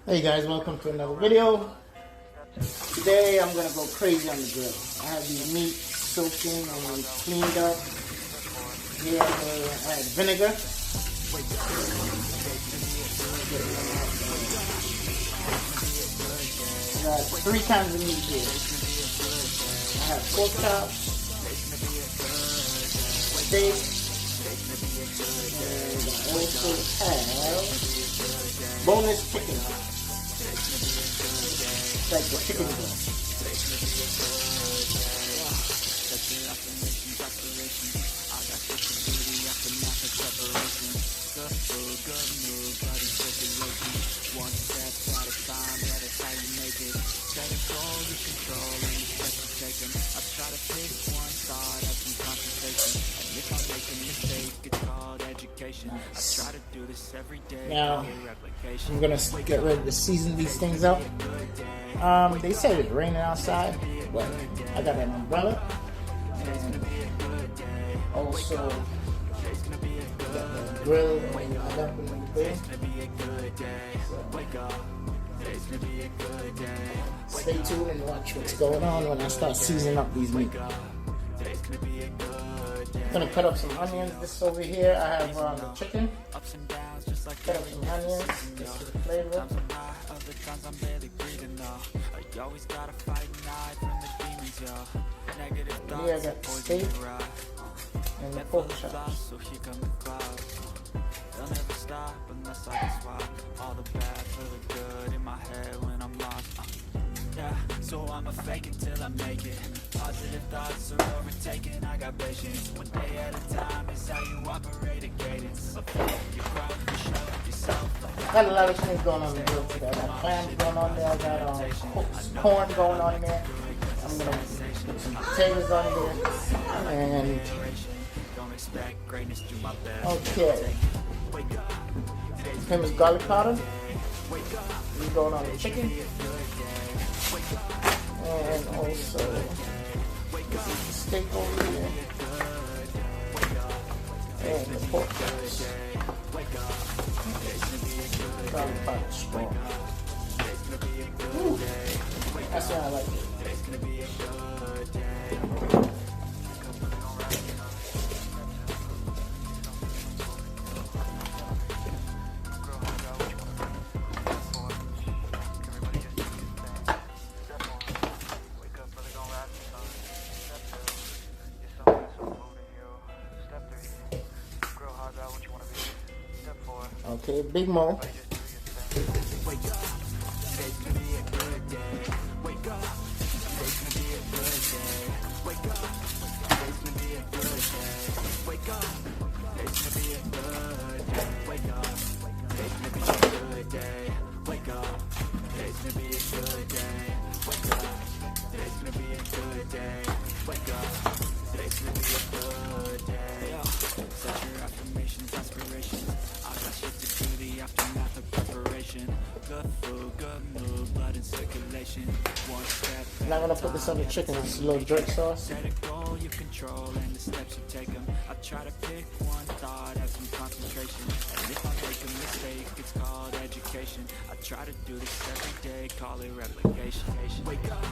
Hey guys, welcome to another video. Today I'm gonna go crazy on the grill. I have these meat soaking and cleaned up. Here I'm gonna add vinegar. I got 3 kinds of meat here. I have pork chops, steak, and I also have boneless chicken. It's like the chicken breast. Now, I'm gonna get ready to season these things up. They said it's raining outside, but I got an umbrella, and also got the grill and I got the grill. So, stay tuned and watch what's going on when I start seasoning up these meat. I'm gonna cut up some onions. This over here, I have the chicken. Cut up some onions just for the flavor. Here I got the steak and the pork chops. They'll never stop unless I can swap all the bad for the good in my head when I'm lost. Yeah, so I'ma fake it till I make it. Positive thoughts are overtaken. I got patience. One day at a time is how you operate a cadence. You grow, you show yourself. Got a lot of things going on in the grill today. I got clams going on there. I got corn going on there. I'm gonna put some potatoes on there. And okay. Famous garlic powder. We're going on the chicken. And also this is the steak over here. And the pork chops. Garlic powder strong. Ooh, that's why I like it. Okay, Big Mo. I'm not gonna put this on the chicken, it's a little jerk sauce. I try to pick one thought, have some concentration. And if I make a mistake, it's called education. I try to do this every day, call it replication. Wake up,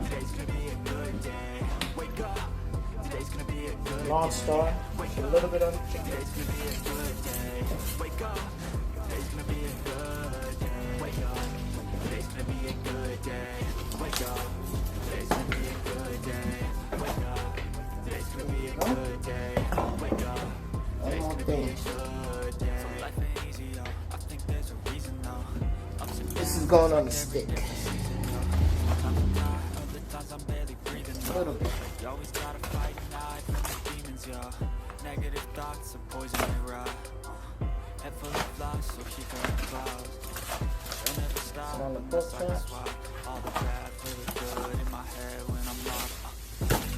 today's gonna be a good day. Wake up, today's gonna be a good day. Long star, a little bit on the chicken. Today's gonna be a good day. Wake up, today's gonna be a good day. Wake up, today's gonna be a good day. Wake up, today's gonna be a good day. Wake up, today's gonna be a good day. Wake up, today's gonna be a good day. Life ain't easy, yo. I think there's a reason, though. This is going on the stick. A little bit. You always gotta fight and hide from the demons, yo. Negative thoughts are poison they ride. Head full of flies, so she got clouds. They'll never stop unless I can swap all the bad for the good in my head when I'm lost.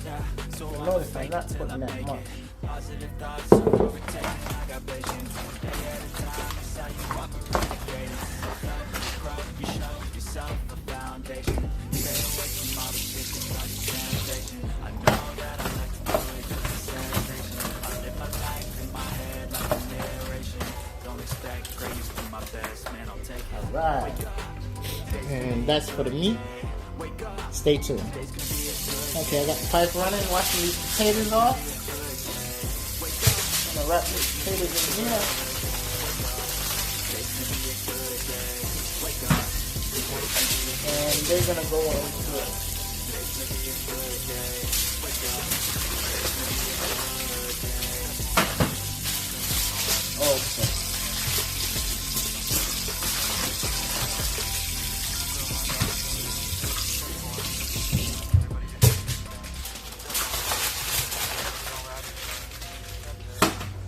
Yeah, so notice I'm not putting that much. Positive thoughts are overtaken. I got patience. One day at a time is how you operate a cadence. You grow, you show yourself a foundation. Stay away from all the shit that's like a sanitation. I know that I like to do it just a sensation. I live my life in my head like a narration. Don't expect greatness from my best, man, I'll take it. All right. and that's for the meat. Stay tuned. Okay, I got the pipe running, washing these potatoes off. I'm gonna wrap these potatoes in here. And they're gonna go into it. Okay.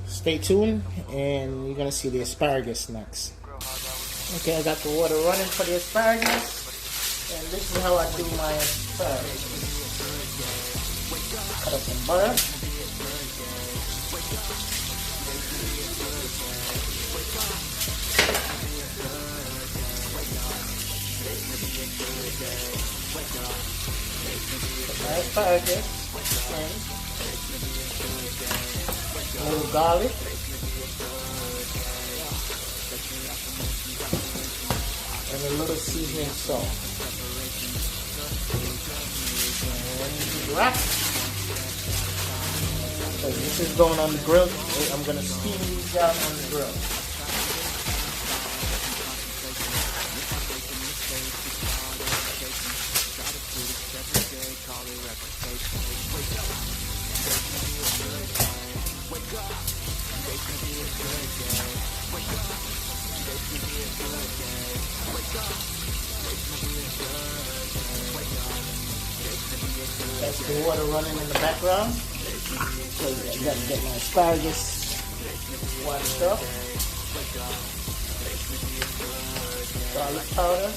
Stay tuned, and you're gonna see the asparagus next. Okay, I got the water running for the asparagus, and this is how I do my asparagus. Cut up some butter. Put my asparagus and a little garlic. And a little seasoning salt. And wrap. So this is going on the grill. I'm going to steam these down on the grill. That's the water running in the background. So I got to get my asparagus washed up. Garlic powder.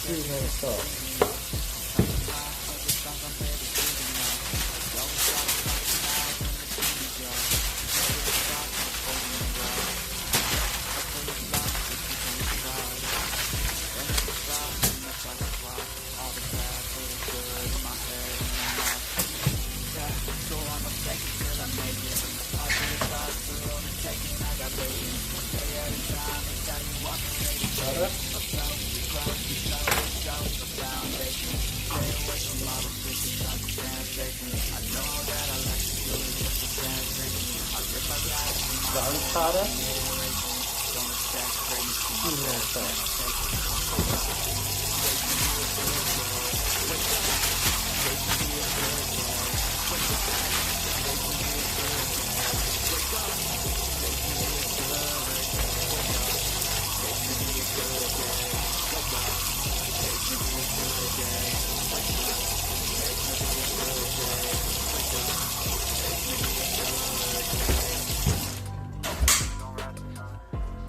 Seasoning salt. Garlic powder. Seasoning salt.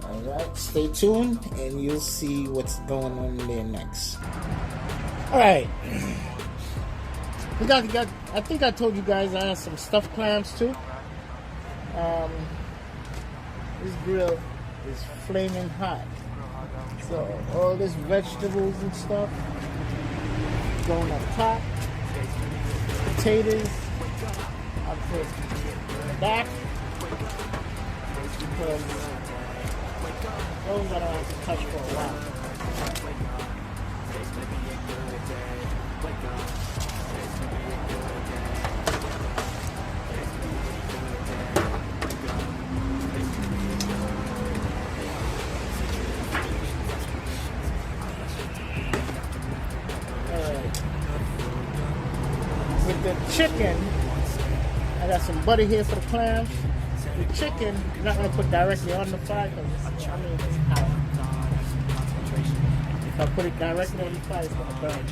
Alright, stay tuned and you'll see what's going on there next. Alright. I think I told you guys I have some stuffed clams too. This grill is flaming hot. So all this vegetables and stuff going up top. Potatoes. I'll put back. Because those I don't have to touch for a while. With the chicken, I got some butter here for the clams. The chicken, I'm not going to put directly on the fire because it's hot. If I put it directly on the fire, it's going to burn.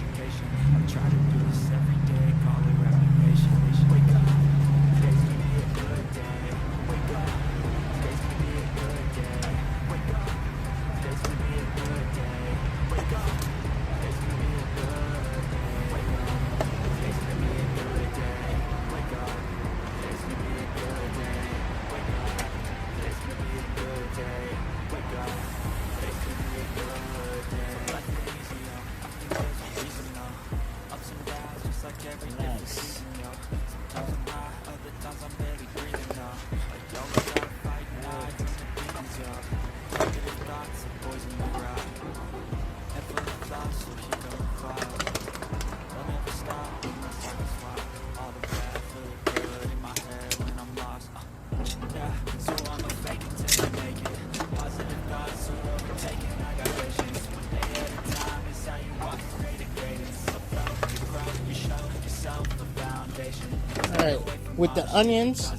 with the onions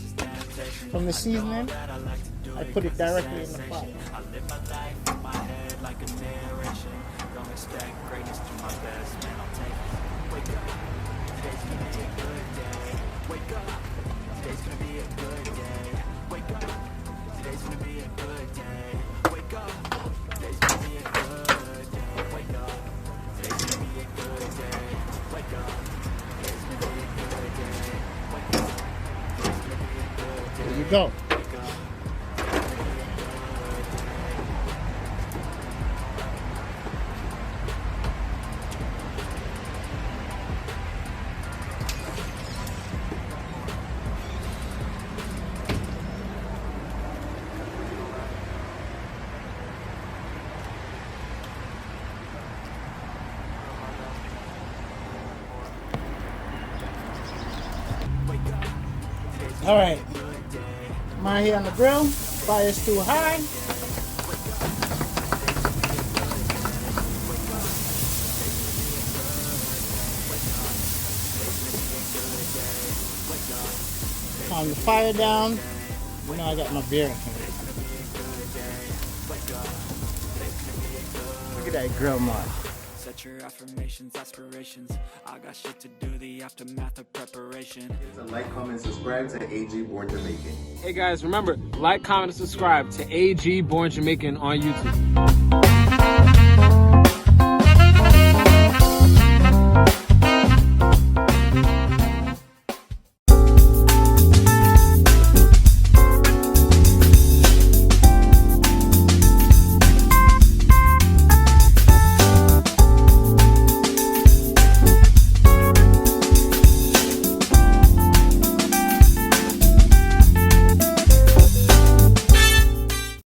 from the seasoning. I put it directly in the pot. There you go. All right, mine here on the grill. Fire's too high. Calm the fire down. You know I got my beer in here. Look at that grill mark. Set your affirmations, aspirations. I got shit to do, the aftermath of preparation. Like, comment, subscribe to AG Born Jamaican. Hey guys, remember, like, comment, and subscribe to AG Born Jamaican on YouTube.